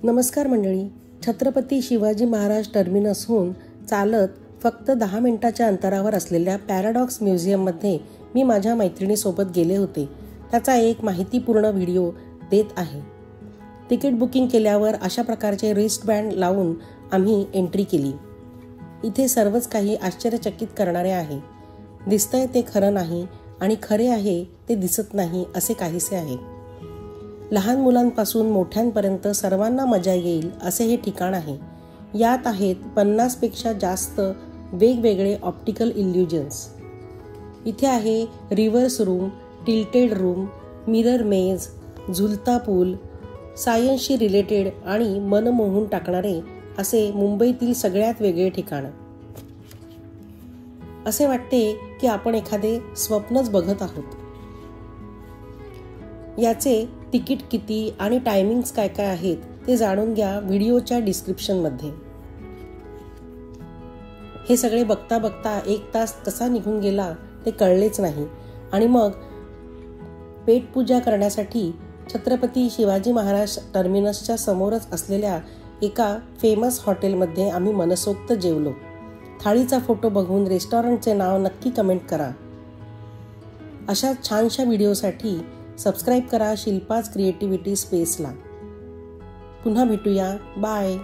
नमस्कार मंडळी. छत्रपती शिवाजी महाराज टर्मिनसहून चालत फक्त 10 मिनिटाच्या अंतरावर असलेल्या पॅराडॉक्स म्युझियममध्ये मी माझ्या मैत्रिणीसोबत गेले होते. त्याचा एक माहितीपूर्ण व्हिडिओ देत आहे. तिकीट बुकिंग केल्यावर अशा प्रकारचे रिस्टबँड लावून आम्ही एंट्री केली. इथे सर्वच काही आश्चर्यचकित करणारे आहे. दिसतंय ते खरं नाही आणि खरे आहे ते दिसत नाही असे काहीसे आहे. लहान मुलांपासून मोठ्यांपर्यंत सर्वांना मजा येईल असे हे ठिकाण आहे. यात आहेत 50 पेक्षा जास्त वेगवेगळे ऑप्टिकल इल्युजन्स. इथे आहे reverse room, tilted room, mirror maze, झुलता पूल, सायन्सशी रिलेटेड आणि मन मोहून टाकणारे असे मुंबईतील सगळ्यात वेगळे ठिकाण. असे वाटते की आपण एखादे स्वप्नच बघत आहोत. याचे तिकीट किती आणि टायमिंग्स काय काय आहेत ते जाणून घ्या व्हिडिओच्या डिस्क्रिप्शनमध्ये. हे सगळे बघता बघता 1 तास कसा निघून गेला ते कळलेच नाही. आणि मग पेटपूजा करण्यासाठी छत्रपती शिवाजी महाराज टर्मिनसच्या समोरच असलेल्या एका फेमस हॉटेलमध्ये आम्ही मनसोक्त जेवलो. थाळीचा फोटो बघून रेस्टॉरंटचे नाव नक्की कमेंट करा. अशा छानशा व्हिडिओसाठी सबस्क्राईब करा शिल्पाज क्रिएटिव्हिटी स्पेसला. पुन्हा भेटूया. बाय.